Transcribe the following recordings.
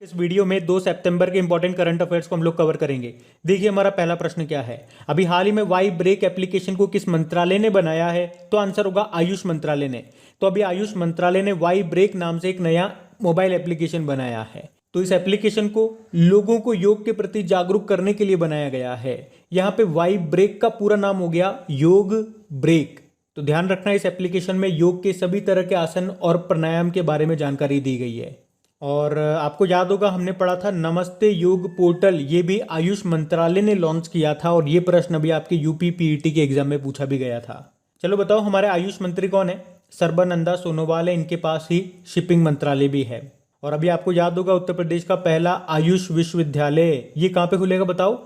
इस वीडियो में 2 सितंबर के इंपॉर्टेंट करंट अफेयर्स को हम लोग कवर करेंगे। देखिए हमारा पहला प्रश्न क्या है। अभी हाल ही में वाई ब्रेक एप्लीकेशन को किस मंत्रालय ने बनाया है? तो आंसर होगा आयुष मंत्रालय ने। तो अभी आयुष मंत्रालय ने वाई ब्रेक नाम से एक नया मोबाइल एप्लीकेशन बनाया है। तो इस एप्लीकेशन को लोगों को योग के प्रति जागरूक करने के लिए बनाया गया है। यहाँ पे वाई ब्रेक का पूरा नाम हो गया योग ब्रेक। तो ध्यान रखना, इस एप्लीकेशन में योग के सभी तरह के आसन और प्राणायाम के बारे में जानकारी दी गई है। और आपको याद होगा हमने पढ़ा था नमस्ते योग पोर्टल, ये भी आयुष मंत्रालय ने लॉन्च किया था और ये प्रश्न अभी आपके यूपी पीईटी के एग्जाम में पूछा भी गया था। चलो बताओ हमारे आयुष मंत्री कौन है? सर्बानंदा सोनोवाल है, इनके पास ही शिपिंग मंत्रालय भी है। और अभी आपको याद होगा उत्तर प्रदेश का पहला आयुष विश्वविद्यालय ये कहाँ पे खुलेगा बताओ?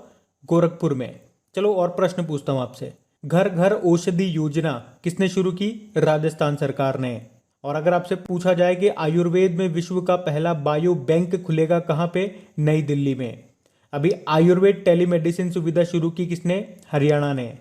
गोरखपुर में। चलो और प्रश्न पूछता हूँ आपसे। घर घर औषधि योजना किसने शुरू की? राजस्थान सरकार ने। और अगर आपसे पूछा जाए कि आयुर्वेद में विश्व का पहला बायो बैंक खुलेगा कहाँ पे? नई दिल्ली में। अभी आयुर्वेद टेलीमेडिसिन सुविधा शुरू की किसने? हरियाणा ने।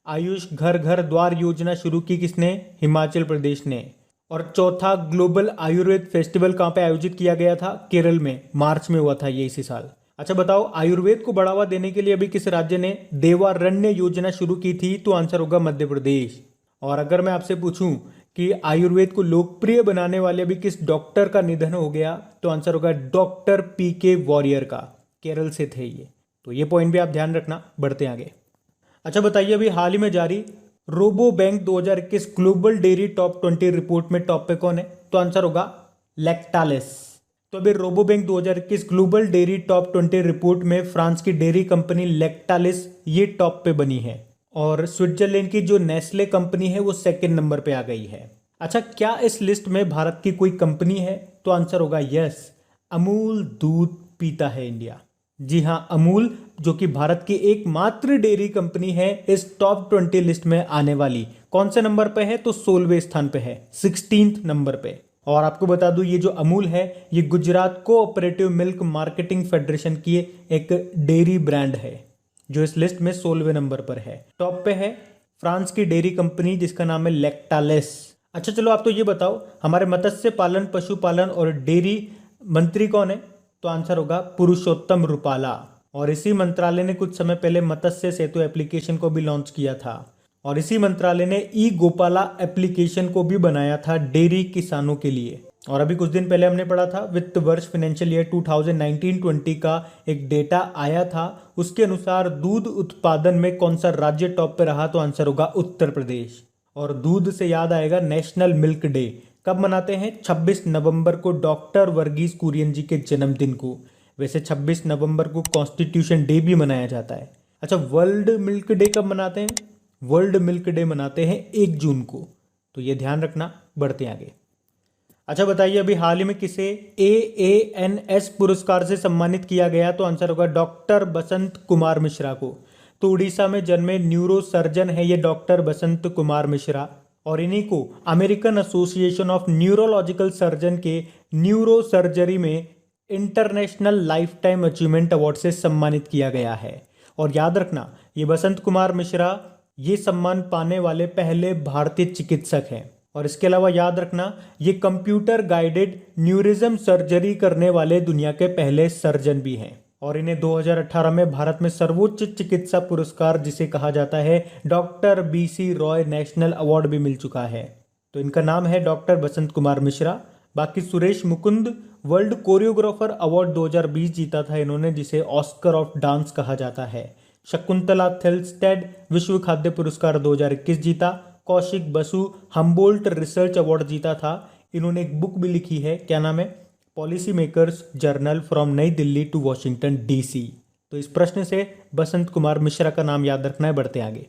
आयुष घर घर द्वार योजना शुरू की किसने? हिमाचल प्रदेश ने। और चौथा ग्लोबल आयुर्वेद फेस्टिवल कहाँ पे आयोजित किया गया था? केरल में, मार्च में हुआ था ये इसी साल। अच्छा बताओ आयुर्वेद को बढ़ावा देने के लिए अभी किस राज्य ने देवारण्य योजना शुरू की थी? तो आंसर होगा मध्य प्रदेश। और अगर मैं आपसे पूछूं कि आयुर्वेद को लोकप्रिय बनाने वाले अभी किस डॉक्टर का निधन हो गया? तो आंसर होगा डॉक्टर पीके वॉरियर का। केरल से थे ये। तो ये पॉइंट भी आप ध्यान रखना। बढ़ते आगे। अच्छा बताइए अभी हाल ही में जारी Rabobank 2021 global dairy top 20 report में टॉप पे कौन है? तो आंसर होगा लैक्टालिस। तो अभी Rabobank 2021 global dairy top 20 report में फ्रांस की डेयरी कंपनी लैक्टालिस ये टॉप पे बनी है और स्विट्जरलैंड की जो नेस्ले कंपनी है वो सेकंड नंबर पे आ गई है। अच्छा क्या इस लिस्ट में भारत की कोई कंपनी है? तो आंसर होगा यस, अमूल दूध पीता है इंडिया। जी हाँ, अमूल जो कि भारत की एकमात्र डेयरी कंपनी है इस टॉप 20 लिस्ट में आने वाली। कौन से नंबर पे है? तो 16वें स्थान पे है, 16th नंबर पे। और आपको बता दूं ये जो अमूल है ये Gujarat cooperative milk marketing federation की एक डेयरी ब्रांड है जो इस लिस्ट में 16वें नंबर पर है। टॉप पे है फ्रांस की डेयरी कंपनी जिसका नाम है लैक्टालिस। अच्छा चलो आप तो ये बताओ हमारे मत्स्य पालन, पशुपालन और डेयरी मंत्री कौन है? तो आंसर होगा पुरुषोत्तम रूपाला। और इसी मंत्रालय ने कुछ समय पहले मत्स्य सेतु एप्लीकेशन को भी लॉन्च किया था। और इसी मंत्रालय ने ई गोपाला एप्लीकेशन को भी बनाया था डेयरी किसानों के लिए। और अभी कुछ दिन पहले हमने पढ़ा था वित्त वर्ष फाइनेंशियल ईयर 2019-20 का एक डेटा आया था। उसके अनुसार दूध उत्पादन में कौन सा राज्य टॉप पे रहा? तो आंसर होगा उत्तर प्रदेश। और दूध से याद आएगा नेशनल मिल्क डे कब मनाते हैं? 26 नवंबर को, डॉक्टर वर्गीज कुरियन जी के जन्मदिन को। वैसे 26 नवंबर को कॉन्स्टिट्यूशन डे भी मनाया जाता है। अच्छा वर्ल्ड मिल्क डे कब मनाते हैं? वर्ल्ड मिल्क डे मनाते हैं 1 जून को। तो ये ध्यान रखना। बढ़ते आगे। अच्छा बताइए अभी हाल ही में किसे AANS पुरस्कार से सम्मानित किया गया? तो आंसर होगा डॉक्टर बसंत कुमार मिश्रा को। तो उड़ीसा में जन्मे न्यूरो सर्जन है ये डॉक्टर बसंत कुमार मिश्रा। और इन्हीं को American association of neurological surgeon के न्यूरो सर्जरी में international life time achievement award से सम्मानित किया गया है। और याद रखना ये बसंत कुमार मिश्रा ये सम्मान पाने वाले पहले भारतीय चिकित्सक हैं। और इसके अलावा याद रखना ये कंप्यूटर गाइडेड न्यूरिज्म सर्जरी करने वाले दुनिया के पहले सर्जन भी हैं। और इन्हें 2018 में भारत में सर्वोच्च चिकित्सा पुरस्कार जिसे कहा जाता है doctor BC Roy national award भी मिल चुका है। तो इनका नाम है डॉक्टर बसंत कुमार मिश्रा। बाकी Suresh Mukund world choreographer award 2020 जीता था इन्होंने जिसे ऑस्कर ऑफ डांस कहा जाता है। शकुंतला थेल्स्टेड विश्व खाद्य पुरस्कार 2021 जीता। Kaushik Basu Humboldt research award जीता था। इन्होंने एक बुक भी लिखी है, क्या नाम है? पॉलिसी मेकर्स जर्नल फ्रॉम नई दिल्ली टू वॉशिंगटन DC। तो इस प्रश्न से बसंत कुमार मिश्रा का नाम याद रखना है। बढ़ते आगे।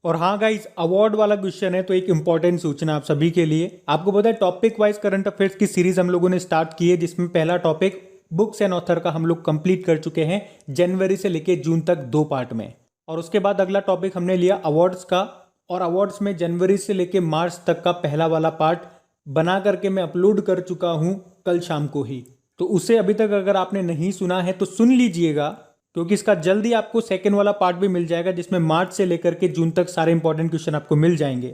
और हाँ गाइस, अवार्ड वाला क्वेश्चन है तो एक इंपॉर्टेंट सूचना आप सभी के लिए। आपको पता है टॉपिक वाइज करंट अफेयर्स की सीरीज हम लोगों ने स्टार्ट की है जिसमें पहला टॉपिक बुक्स एंड ऑथर का हम लोग कंप्लीट कर चुके हैं जनवरी से लेके जून तक 2 पार्ट में। और उसके बाद अगला टॉपिक हमने लिया अवार्ड्स का। और अवार्ड्स में जनवरी से लेके मार्च तक का पहला वाला पार्ट बना करके मैं अपलोड कर चुका हूं कल शाम को ही। तो उसे अभी तक अगर आपने नहीं सुना है तो सुन लीजिएगा क्योंकि इसका जल्दी आपको सेकंड वाला पार्ट भी मिल जाएगा जिसमें मार्च से लेकर के जून तक सारे इंपॉर्टेंट क्वेश्चन आपको मिल जाएंगे।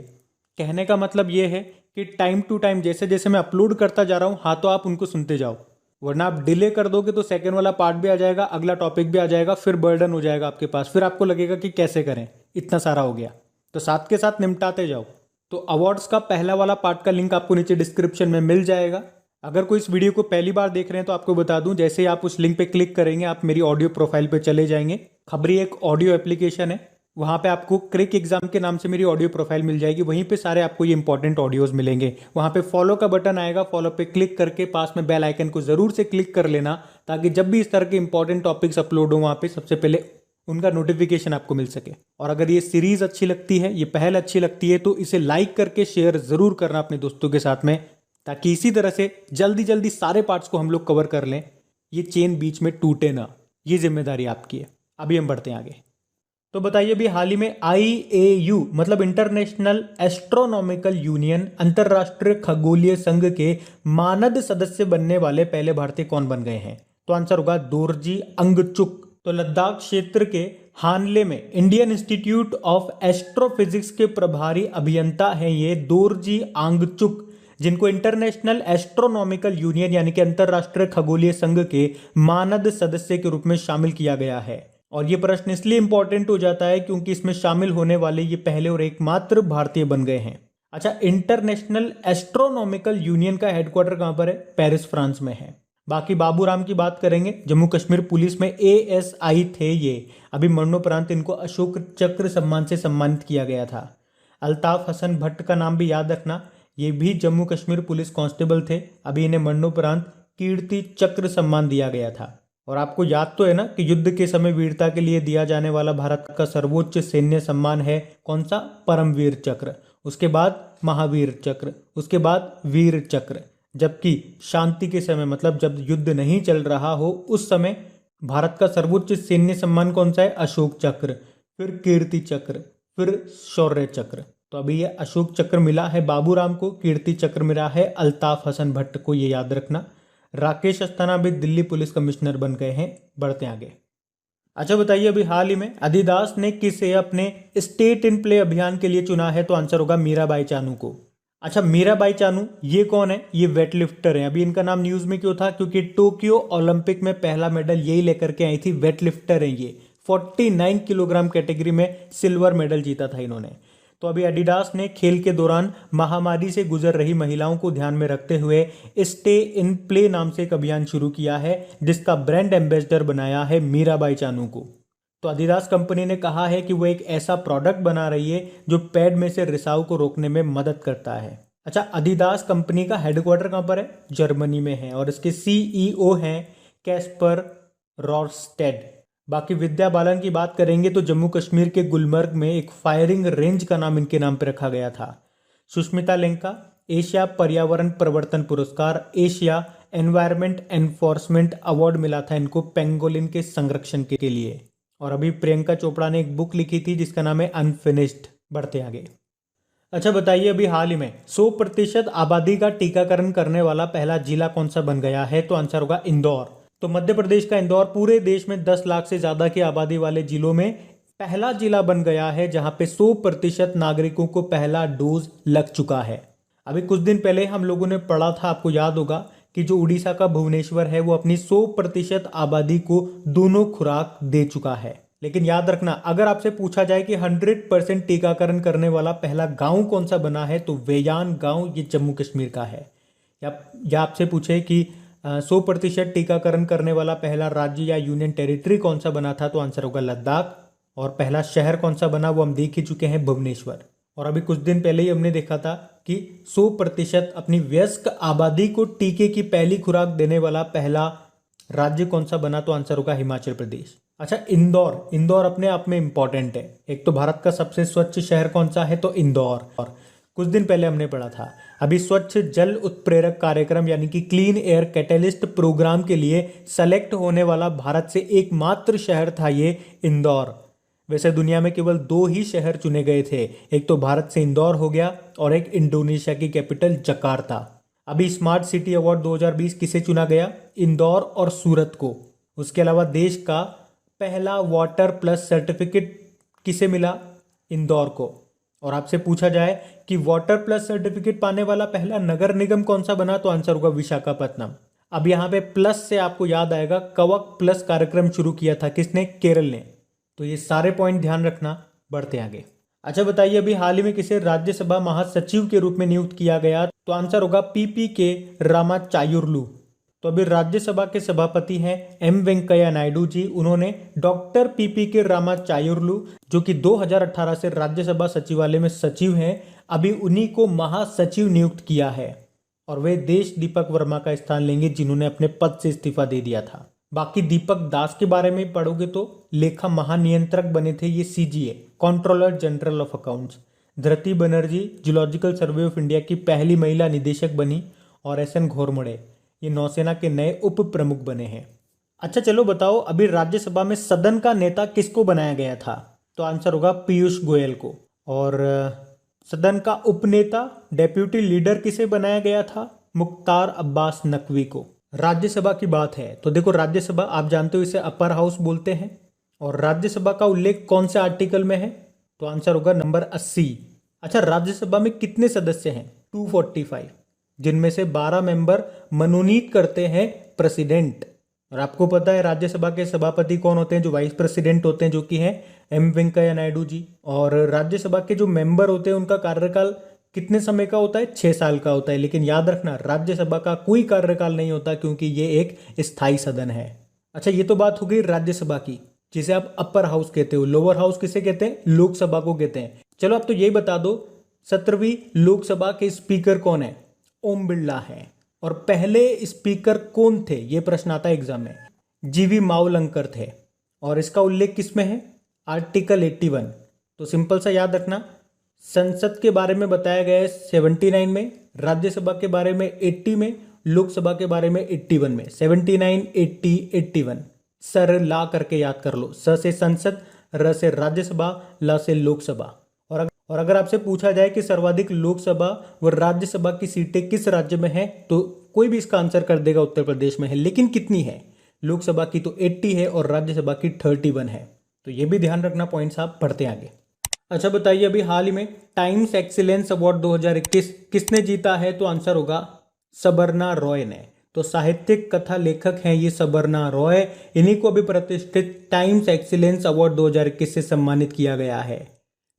कहने का मतलब ये है कि टाइम टू टाइम जैसे जैसे मैं अपलोड करता जा रहा हूं हाँ तो आप उनको सुनते जाओ। वरना आप डिले कर दोगे तो सेकंड वाला पार्ट भी आ जाएगा, अगला टॉपिक भी आ जाएगा, फिर बर्डन हो जाएगा आपके पास, फिर आपको लगेगा कि कैसे करें, इतना सारा हो गया। तो साथ के साथ निपटाते जाओ। तो अवार्ड्स का पहला वाला पार्ट का लिंक आपको नीचे डिस्क्रिप्शन में मिल जाएगा। अगर कोई इस वीडियो को पहली बार देख रहे हैं तो आपको बता दूं, जैसे ही आप उस लिंक पे क्लिक करेंगे आप मेरी ऑडियो प्रोफाइल पे चले जाएंगे। खबरी एक ऑडियो एप्लीकेशन है, वहाँ पे आपको क्रिक एग्जाम के नाम से मेरी ऑडियो प्रोफाइल मिल जाएगी। वहीं पे सारे आपको ये इंपॉर्टेंट ऑडियोज मिलेंगे। वहाँ पे फॉलो का बटन आएगा, फॉलो पे क्लिक करके पास में बेल आइकन को जरूर से क्लिक कर लेना, ताकि जब भी इस तरह के इंपॉर्टेंट टॉपिक्स अपलोड हो वहाँ पे सबसे पहले उनका नोटिफिकेशन आपको मिल सके। और अगर ये सीरीज अच्छी लगती है, ये पहल अच्छी लगती है, तो इसे लाइक करके शेयर जरूर करना अपने दोस्तों के साथ में, ताकि इसी तरह से जल्दी जल्दी सारे पार्ट्स को हम लोग कवर कर लें, ये चेन बीच में टूटे ना। ये जिम्मेदारी आपकी है। अभी हम बढ़ते हैं आगे। तो बताइए, अभी हाल ही में IAU मतलब इंटरनेशनल एस्ट्रोनॉमिकल यूनियन, अंतरराष्ट्रीय खगोलीय संघ के मानद सदस्य बनने वाले पहले भारतीय कौन बन गए हैं? तो आंसर होगा दोरजी अंगचुक। तो लद्दाख क्षेत्र के हानले में इंडियन इंस्टीट्यूट ऑफ एस्ट्रोफिजिक्स के प्रभारी अभियंता हैं ये दोरजी आंगचुक, जिनको इंटरनेशनल एस्ट्रोनॉमिकल यूनियन यानी कि अंतरराष्ट्रीय खगोलीय संघ के मानद सदस्य के रूप में शामिल किया गया है। और ये प्रश्न इसलिए इंपॉर्टेंट हो जाता है क्योंकि इसमें शामिल होने वाले ये पहले और एकमात्र भारतीय बन गए हैं। अच्छा, इंटरनेशनल एस्ट्रोनॉमिकल यूनियन का हेडक्वार्टर कहां पर है? पेरिस, फ्रांस में है। बाकी बाबूराम की बात करेंगे, जम्मू कश्मीर पुलिस में ASI थे ये। अभी मरणोपरांत इनको अशोक चक्र सम्मान से सम्मानित किया गया था। अल्ताफ हसन भट्ट का नाम भी याद रखना, ये भी जम्मू कश्मीर पुलिस कांस्टेबल थे। अभी इन्हें मरणोपरांत कीर्ति चक्र सम्मान दिया गया था। और आपको याद तो है ना कि युद्ध के समय वीरता के लिए दिया जाने वाला भारत का सर्वोच्च सैन्य सम्मान है कौन सा? परमवीर चक्र। उसके बाद महावीर चक्र, उसके बाद वीर चक्र। जबकि शांति के समय मतलब जब युद्ध नहीं चल रहा हो उस समय भारत का सर्वोच्च सैन्य सम्मान कौन सा है? अशोक चक्र, फिर कीर्ति चक्र, फिर शौर्य चक्र। तो अभी ये अशोक चक्र मिला है बाबूराम को, कीर्ति चक्र मिला है अल्ताफ हसन भट्ट को, ये याद रखना। राकेश अस्थाना भी दिल्ली पुलिस कमिश्नर बन गए हैं। बढ़ते आगे। अच्छा बताइए, अभी हाल ही में adidas ने किसे अपने स्टेट इन प्ले अभियान के लिए चुना है? तो आंसर होगा मीराबाई चानू को। अच्छा, मीराबाई चानू ये कौन है? ये वेट लिफ्टर है। अभी इनका नाम न्यूज में क्यों था? क्योंकि टोक्यो ओलंपिक में पहला मेडल यही लेकर के आई थी। वेट लिफ्टर है ये। 49 किलोग्राम कैटेगरी में सिल्वर मेडल जीता था इन्होंने। तो अभी एडिडास ने खेल के दौरान महामारी से गुजर रही महिलाओं को ध्यान में रखते हुए स्टे इन प्ले नाम से एक अभियान शुरू किया है, जिसका ब्रांड एम्बेसडर बनाया है मीराबाई चानू को। तो एडिडास कंपनी ने कहा है कि वो एक ऐसा प्रोडक्ट बना रही है जो पैड में से रिसाव को रोकने में मदद करता है। अच्छा, एडिडास कंपनी का हेडक्वार्टर कहाँ पर है? जर्मनी में है। और इसके CEO हैं कैस्पर रॉरस्टेड। बाकी विद्या बालन की बात करेंगे तो जम्मू कश्मीर के गुलमर्ग में एक फायरिंग रेंज का नाम इनके नाम पर रखा गया था। सुष्मिता लेंका एशिया पर्यावरण प्रवर्तन पुरस्कार, एशिया एनवायरमेंट एनफोर्समेंट अवार्ड मिला था इनको पेंगोलिन के संरक्षण के लिए। और अभी प्रियंका चोपड़ा ने एक बुक लिखी थी जिसका नाम है अनफिनिश्ड। बढ़ते आगे। अच्छा बताइए, अभी हाल ही में 100% आबादी का टीकाकरण करने वाला पहला जिला कौन सा बन गया है? तो आंसर होगा इंदौर। तो मध्य प्रदेश का इंदौर पूरे देश में 10 लाख से ज्यादा की आबादी वाले जिलों में पहला जिला बन गया है जहां पे 100% नागरिकों को पहला डोज लग चुका है। अभी कुछ दिन पहले हम लोगों ने पढ़ा था, आपको याद होगा, कि जो उड़ीसा का भुवनेश्वर है वो अपनी 100% आबादी को दोनों खुराक दे चुका है। लेकिन याद रखना, अगर आपसे पूछा जाए कि 100% टीकाकरण करने वाला पहला गांव कौन सा बना है तो वेयान गांव ये जम्मू कश्मीर का है। या आपसे पूछे कि 100% टीकाकरण करने वाला पहला राज्य या यूनियन टेरिटरी कौन सा बना था तो आंसर होगा लद्दाख। और पहला शहर कौन सा बना वो हम देख ही चुके हैं, भुवनेश्वर। और अभी कुछ दिन पहले ही हमने देखा था कि 100% अपनी वयस्क आबादी को टीके की पहली खुराक देने वाला पहला राज्य कौन सा बना तो आंसर होगा हिमाचल प्रदेश। अच्छा, इंदौर अपने आप में इंपॉर्टेंट है। एक तो भारत का सबसे स्वच्छ शहर कौन सा है तो इंदौर। और कुछ दिन पहले हमने पढ़ा था, अभी स्वच्छ जल उत्प्रेरक कार्यक्रम यानी कि क्लीन एयर कैटलिस्ट प्रोग्राम के लिए सेलेक्ट होने वाला भारत से एकमात्र शहर था ये इंदौर। वैसे दुनिया में केवल 2 ही शहर चुने गए थे, एक तो भारत से इंदौर हो गया और एक इंडोनेशिया की कैपिटल जकार्ता। अभी स्मार्ट सिटी अवार्ड 2020 किसे चुना गया? इंदौर और सूरत को। उसके अलावा देश का पहला वाटर प्लस सर्टिफिकेट किसे मिला? इंदौर को। और आपसे पूछा जाए कि वाटर प्लस सर्टिफिकेट पाने वाला पहला नगर निगम कौन सा बना तो आंसर होगा विशाखापत्तनम। अब यहाँ पे प्लस से आपको याद आएगा, कवक प्लस कार्यक्रम शुरू किया था किसने? केरल ने। तो ये सारे पॉइंट ध्यान रखना, बढ़ते आगे। अच्छा बताइए, अभी हाल ही में किसे राज्यसभा महासचिव के रूप में नियुक्त किया गया? तो आंसर होगा पीपी के रामाचायुर्लू। तो अभी राज्यसभा के सभापति हैं एम वेंकैया नायडू जी। उन्होंने डॉक्टर पीपी के रामाचायुर्लू, जो कि 2018 से राज्यसभा सचिवालय में सचिव हैं, अभी उन्हीं को महासचिव नियुक्त किया है और वे देश दीपक वर्मा का स्थान लेंगे, जिन्होंने अपने पद से इस्तीफा दे दिया था। बाकी दीपक दास के बारे में पढ़ोगे तो लेखा महानियंत्रक बने थे ये CGA, controller general of accounts. Dhriti Banerjee zoological survey of India की पहली महिला निदेशक बनी और एसएन घोरमड़े ये नौसेना के नए उप प्रमुख बने हैं। अच्छा चलो बताओ, अभी राज्यसभा में सदन का नेता किसको बनाया गया था? तो आंसर होगा पीयूष गोयल को। और सदन का उपनेता डेप्यूटी लीडर किसे बनाया गया था? मुख्तार अब्बास नकवी को। राज्यसभा की बात है तो देखो, राज्यसभा आप जानते हो इसे अपर हाउस बोलते हैं। और राज्यसभा का उल्लेख कौन से आर्टिकल में है? तो आंसर होगा नंबर 80। अच्छा, राज्यसभा में कितने सदस्य हैं? 245, जिनमें से 12 मेंबर मनोनीत करते हैं प्रेसिडेंट। और आपको पता है राज्यसभा के सभापति कौन होते हैं? जो वाइस प्रेसिडेंट होते हैं, जो कि हैं एम वेंकैया नायडू जी। और राज्यसभा के जो मेंबर होते हैं उनका कार्यकाल कितने समय का होता है? 6 साल का होता है। लेकिन याद रखना, राज्यसभा का कोई कार्यकाल नहीं होता, क्योंकि ये एक स्थायी सदन है। अच्छा, ये तो बात हो गई राज्यसभा की, जिसे आप अपर हाउस कहते हो। लोअर हाउस किसे कहते हैं? लोकसभा को कहते हैं। चलो अब तो यही बता दो, 17वीं लोकसभा के स्पीकर कौन है? ओम बिरला है। और पहले स्पीकर कौन थे? ये प्रश्न आता है एग्जाम में। जीवी मावलंकर थे। और इसका उल्लेख किसमें है? आर्टिकल 81। तो सिंपल सा याद रखना, संसद के बारे में बताया गया है 79 में, राज्यसभा के बारे में 80 में, लोकसभा के बारे में 81 में। 79, 80, 81 सर ला करके याद कर लो। स से संसद, र से राज्यसभा, ला से लोकसभा। और अगर आपसे पूछा जाए कि सर्वाधिक लोकसभा व राज्यसभा की सीटें किस राज्य में हैं, तो कोई भी इसका आंसर कर देगा उत्तर प्रदेश में है। लेकिन कितनी है? लोकसभा की तो 80 है और राज्यसभा की 31 है। तो ये भी ध्यान रखना पॉइंट्स। आप पढ़ते आगे। अच्छा बताइए, अभी हाल ही में टाइम्स एक्सीलेंस अवार्ड 2021 किसने जीता है? तो आंसर होगा सबरना रॉय ने। तो साहित्यिक कथा लेखक हैं ये सबरना रॉय। इन्हीं को अभी प्रतिष्ठित टाइम्स एक्सीलेंस अवार्ड 2021 से सम्मानित किया गया है।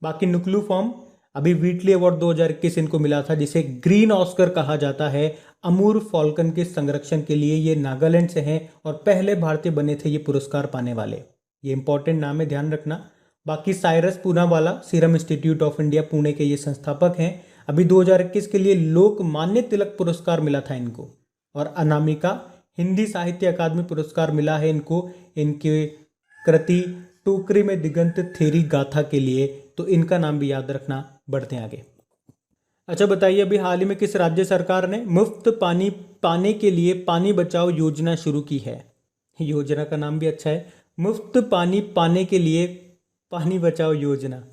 बाकी नुक्लू फॉर्म, अभी व्हीटली अवार्ड 2021 इनको मिला था, जिसे ग्रीन ऑस्कर कहा जाता है। अमूर फॉल्कन के संरक्षण के लिए ये नागालैंड से हैं और पहले भारतीय बने थे ये पुरस्कार पाने वाले। ये इंपॉर्टेंट नाम है, ध्यान रखना। बाकी Cyrus Poonawalla serum institute of India Pune के ये संस्थापक हैं। अभी 2021 के लिए लोकमान्य तिलक पुरस्कार मिला था इनको। और अनामिका हिंदी साहित्य अकादमी पुरस्कार मिला है इनको, इनकी कृति टोकरी में दिगंत थेरी गाथा के लिए। तो इनका नाम भी याद रखना, बढ़ते आगे। अच्छा बताइए, अभी हाल ही में किस राज्य सरकार ने मुफ्त पानी पाने के लिए पानी बचाओ योजना शुरू की है? योजना का नाम भी अच्छा है, मुफ्त पानी पाने के लिए पानी बचाओ योजना।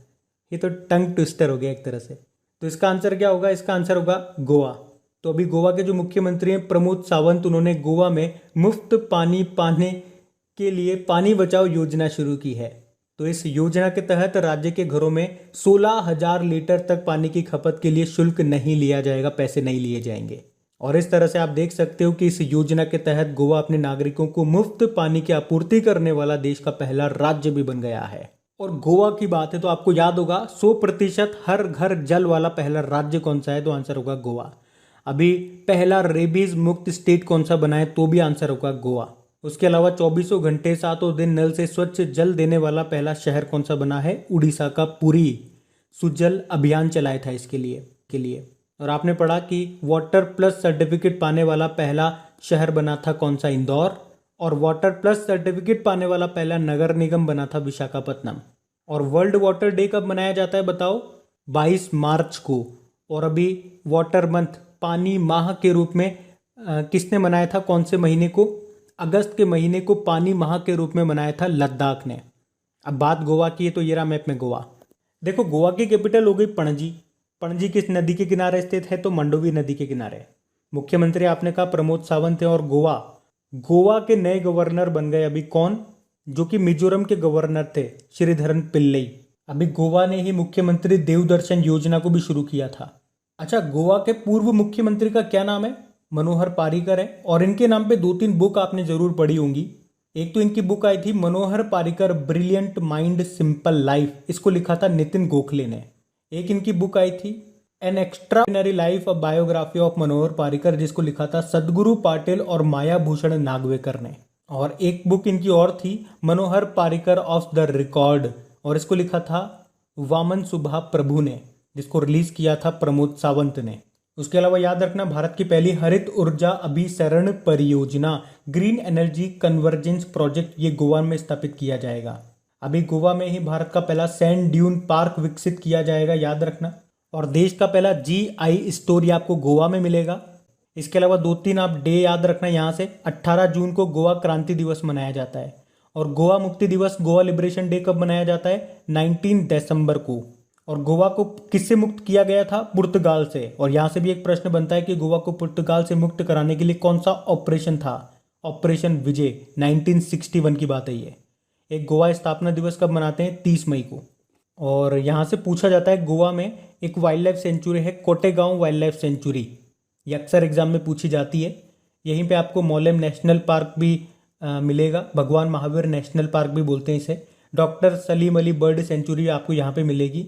ये तो टंग ट्विस्टर हो गया एक तरह से। तो इसका आंसर क्या होगा? इसका आंसर होगा गोवा। तो अभी गोवा के जो मुख्यमंत्री हैं प्रमोद सावंत, उन्होंने गोवा में मुफ्त पानी पाने के लिए पानी बचाओ योजना शुरू की है। तो इस योजना के तहत राज्य के घरों में 16,000 लीटर तक पानी की खपत के लिए शुल्क नहीं लिया जाएगा, पैसे नहीं लिए जाएंगे। और इस तरह से आप देख सकते हो कि इस योजना के तहत गोवा अपने नागरिकों को मुफ्त पानी की आपूर्ति करने वाला देश का पहला राज्य भी बन गया है। और गोवा की बात है तो आपको याद होगा 100% हर घर जल वाला पहला राज्य कौन सा है? तो आंसर होगा गोवा। अभी पहला रेबीज मुक्त स्टेट कौन सा बना है? तो भी आंसर होगा गोवा। उसके अलावा 24 घंटे 7 दिन नल से स्वच्छ जल देने वाला पहला शहर कौन सा बना है? उड़ीसा का पुरी। सुजल अभियान चलाया था इसके लिए। और आपने पढ़ा कि वाटर प्लस सर्टिफिकेट पाने वाला पहला शहर बना था कौन सा? इंदौर। और वाटर प्लस सर्टिफिकेट पाने वाला पहला नगर निगम बना था विशाखापत्तनम। और वर्ल्ड वाटर डे कब मनाया जाता है बताओ? 22 मार्च को। और अभी वाटर मंथ, पानी माह के रूप में किसने मनाया था? कौन से महीने को? अगस्त के महीने को पानी माह के रूप में मनाया था लद्दाख ने। अब बात गोवा की है तो ये रहा मैप में गोवा। देखो, गोवा की कैपिटल हो गई पणजी। पणजी किस नदी के किनारे स्थित है? तो मंडोवी नदी के किनारे। मुख्यमंत्री आपने कहा प्रमोद सावंत है। और गोवा के नए गवर्नर बन गए अभी कौन? जो कि मिजोरम के गवर्नर थे, श्रीधरन पिल्लई। अभी गोवा ने ही मुख्यमंत्री देवदर्शन योजना को भी शुरू किया था। अच्छा, गोवा के पूर्व मुख्यमंत्री का क्या नाम है? मनोहर पारीकर है। और इनके नाम पे 2-3 बुक आपने जरूर पढ़ी होंगी। एक तो इनकी बुक आई थी मनोहर Parrikar brilliant mind simple life, इसको लिखा था नितिन गोखले ने। एक इनकी बुक आई थी an extraordinary life a biography of Manohar Parrikar, जिसको लिखा था सदगुरु पाटिल और माया भूषण नागवेकर ने। और एक बुक इनकी और थी मनोहर पारीकर ऑफ द रिकॉर्ड, और इसको लिखा था वामन सुभा प्रभु ने, जिसको रिलीज किया था प्रमोद सावंत ने। उसके अलावा याद रखना भारत की पहली हरित ऊर्जा अभिसरण परियोजना ग्रीन एनर्जी कन्वर्जेंस प्रोजेक्ट ये गोवा में स्थापित किया जाएगा। अभी गोवा में ही भारत का पहला सैंड ड्यून पार्क विकसित किया जाएगा, याद रखना। और देश का पहला GI स्टोर आपको गोवा में मिलेगा। इसके अलावा 2-3 आप डे याद रखना यहाँ से। 18 जून को गोवा क्रांति दिवस मनाया जाता है। और गोवा मुक्ति दिवस गोवा लिबरेशन डे कब मनाया जाता है? 19 दिसंबर को। और गोवा को किससे मुक्त किया गया था? पुर्तगाल से। और यहाँ से भी एक प्रश्न बनता है कि गोवा को पुर्तगाल से मुक्त कराने के लिए कौन सा ऑपरेशन था? ऑपरेशन विजय, 1961 की बात है ये। एक गोवा स्थापना दिवस कब मनाते हैं? 30 मई को। और यहाँ से पूछा जाता है गोवा में एक वाइल्ड लाइफ सेंचुरी है कोटेगांव वाइल्ड लाइफ सेंचुरी, ये अक्सर एग्जाम में पूछी जाती है। यहीं पे आपको मोलेम नेशनल पार्क भी मिलेगा, भगवान महावीर नेशनल पार्क भी बोलते हैं इसे। Doctor Salim Ali bird sanctuary आपको यहाँ पे मिलेगी,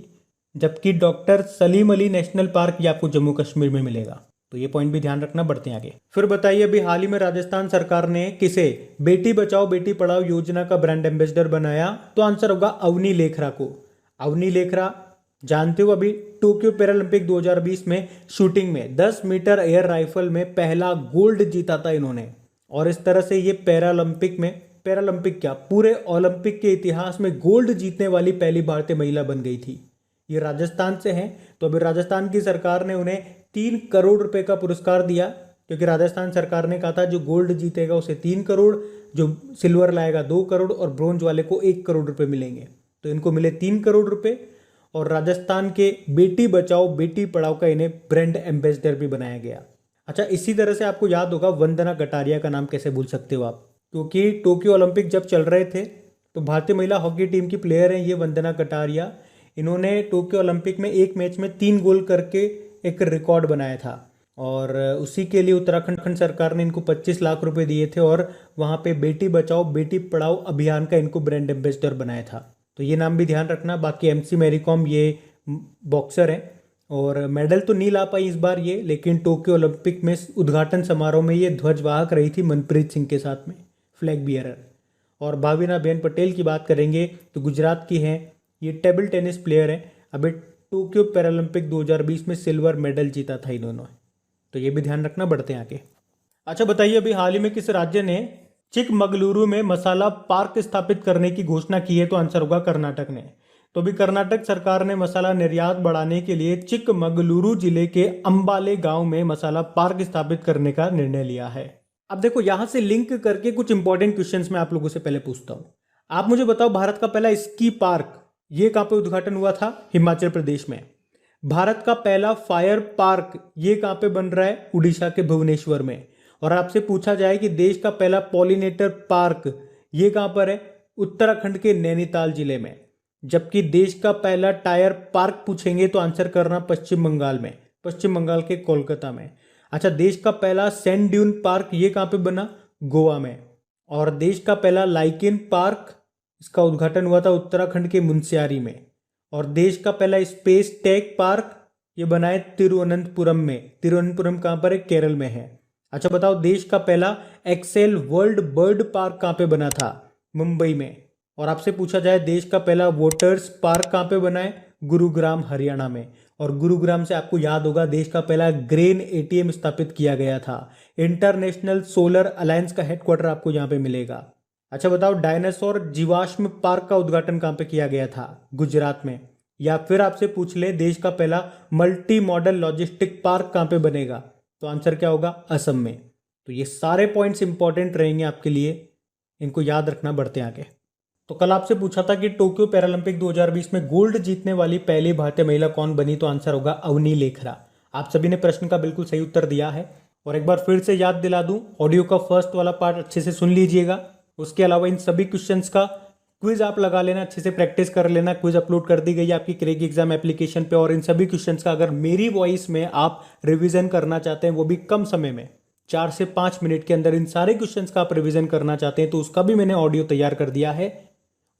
जबकि doctor Salim Ali national park ये आपको जम्मू कश्मीर में मिलेगा। तो ये पॉइंट भी ध्यान रखना, बढ़ते हैं आगे। फिर बताइए, अभी हाल ही में राजस्थान सरकार ने किसे बेटी बचाओ बेटी पढ़ाओ योजना का ब्रांड एम्बेसडर बनाया? तो आंसर होगा अवनी लेखरा को। अवनी लेखरा जानते हो, अभी टोक्यो पैरालंपिक 2020 में शूटिंग में 10 मीटर एयर राइफल में पहला गोल्ड जीता था इन्होंने। और इस तरह से ये पैरालंपिक क्या पूरे ओलंपिक के इतिहास में गोल्ड जीतने वाली पहली भारतीय महिला बन गई थी। ये राजस्थान से हैं। तो अभी राजस्थान की सरकार ने उन्हें 3 करोड़ रुपए का पुरस्कार दिया, क्योंकि राजस्थान सरकार ने कहा था जो गोल्ड जीतेगा उसे 3 करोड़, जो सिल्वर लाएगा 2 करोड़ और ब्रोंज वाले को 1 करोड़ रुपए मिलेंगे। तो इनको मिले 3 करोड़ रुपए। और राजस्थान के बेटी बचाओ बेटी पढ़ाओ का इन्हें ब्रांड एम्बेसडर भी बनाया गया। अच्छा, इसी तरह से आपको याद होगा वंदना कटारिया का नाम कैसे भूल सकते हो आप, क्योंकि टोक्यो ओलंपिक जब चल रहे थे तो भारतीय महिला हॉकी टीम की प्लेयर हैं ये वंदना कटारिया। इन्होंने टोक्यो ओलंपिक में एक मैच में 3 गोल करके एक रिकॉर्ड बनाया था। और उसी के लिए उत्तराखंड सरकार ने इनको 25 लाख रुपए दिए थे और वहाँ पे बेटी बचाओ बेटी पढ़ाओ अभियान का इनको ब्रांड एम्बेसडर बनाया था। तो ये नाम भी ध्यान रखना। बाकी MC मैरी कॉम ये बॉक्सर है और मेडल तो नहीं ला पाई इस बार ये, लेकिन टोक्यो ओलंपिक में उद्घाटन समारोह में ये ध्वजवाहक रही थी मनप्रीत सिंह के साथ में, फ्लैग बियरर। और भाविना बेन पटेल की बात करेंगे तो गुजरात की हैं, ये टेबल टेनिस प्लेयर है। अभी टोक्यो पैरालंपिक 2020 में सिल्वर मेडल जीता था इन्होंने। तो ये भी ध्यान रखना, बढ़ते हैं आगे। अच्छा बताइए, अभी हाल ही में किस राज्य ने चिकमगलुरु में मसाला पार्क स्थापित करने की घोषणा की है? तो आंसर होगा कर्नाटक ने। तो अभी कर्नाटक सरकार ने मसाला निर्यात बढ़ाने के लिए चिकमगलुरु जिले के अंबाले गांव में मसाला पार्क स्थापित करने का निर्णय लिया है। अब देखो, यहां से लिंक करके कुछ इंपॉर्टेंट क्वेश्चंस मैं आप लोगों से पहले पूछता हूं। आप मुझे बताओ, भारत का पहला स्की पार्क ये कहां पे उद्घाटन हुआ था? हिमाचल प्रदेश में। भारत का पहला फायर पार्क ये कहां पे बन रहा है? उड़ीसा के भुवनेश्वर में। और आपसे पूछा जाए कि देश का पहला पॉलिनेटर पार्क ये कहां पर है? उत्तराखंड के नैनीताल जिले में। जबकि देश का पहला टायर पार्क पूछेंगे तो आंसर करना पश्चिम बंगाल में, पश्चिम बंगाल के कोलकाता में। अच्छा, देश का पहला सैंड ड्यून पार्क ये कहां पे बना? गोवा में। और देश का पहला लाइकेन पार्क इसका उद्घाटन हुआ था उत्तराखंड के मुनस्यारी में। और देश का पहला स्पेस टेक पार्क ये बना है तिरुवनंतपुरम में। तिरुवनंतपुरम कहां पर है? केरल में है। अच्छा बताओ, देश का पहला एक्सेल वर्ल्ड बर्ड पार्क कहां पे बना था? मुंबई में। और आपसे पूछा जाए देश का पहला वोटर्स पार्क कहां पे बना है? गुरुग्राम हरियाणा में। और गुरुग्राम से आपको याद होगा देश का पहला ग्रेन ATM स्थापित किया गया था। इंटरनेशनल सोलर अलायंस का हेडक्वार्टर आपको यहाँ पे मिलेगा। अच्छा बताओ, डायनासोर जीवाश्म पार्क का उद्घाटन कहां पे किया गया था? गुजरात में। या फिर आपसे पूछ ले देश का पहला मल्टी मॉडल लॉजिस्टिक पार्क कहां पे बनेगा? तो आंसर क्या होगा? असम में। तो ये सारे पॉइंट्स इंपॉर्टेंट रहेंगे आपके लिए, इनको याद रखना, बढ़ते हैं आगे। तो कल आपसे पूछा था कि टोक्यो पैरालंपिक 2020 में गोल्ड जीतने वाली पहली भारतीय महिला कौन बनी? तो आंसर होगा अवनी लेखरा। आप सभी ने प्रश्न का बिल्कुल सही उत्तर दिया है। और एक बार फिर से याद दिला दूं, ऑडियो का फर्स्ट वाला पार्ट अच्छे से सुन लीजिएगा। उसके अलावा इन सभी क्वेश्चंस का क्विज आप लगा लेना, अच्छे से प्रैक्टिस कर लेना। क्विज अपलोड कर दी गई है आपकी क्रेग एग्जाम एप्लीकेशन पे। और इन सभी क्वेश्चंस का अगर मेरी वॉइस में आप रिवीजन करना चाहते हैं, वो भी कम समय में, 4 से 5 मिनट के अंदर इन सारे क्वेश्चंस का आप रिवीजन करना चाहते हैं तो उसका भी मैंने ऑडियो तैयार कर दिया है।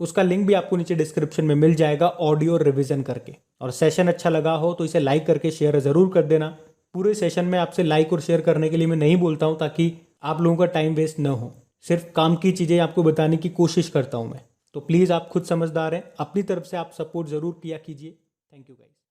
उसका लिंक भी आपको नीचे डिस्क्रिप्शन में मिल जाएगा, ऑडियो रिवीजन करके। और सेशन अच्छा लगा हो तो इसे लाइक करके शेयर ज़रूर कर देना। पूरे सेशन में आपसे लाइक और शेयर करने के लिए मैं नहीं बोलता हूँ, ताकि आप लोगों का टाइम वेस्ट ना हो। सिर्फ काम की चीज़ें आपको बताने की कोशिश करता हूँ मैं। तो प्लीज़ आप खुद समझदार हैं, अपनी तरफ से आप सपोर्ट ज़रूर किया कीजिए। Thank you guys.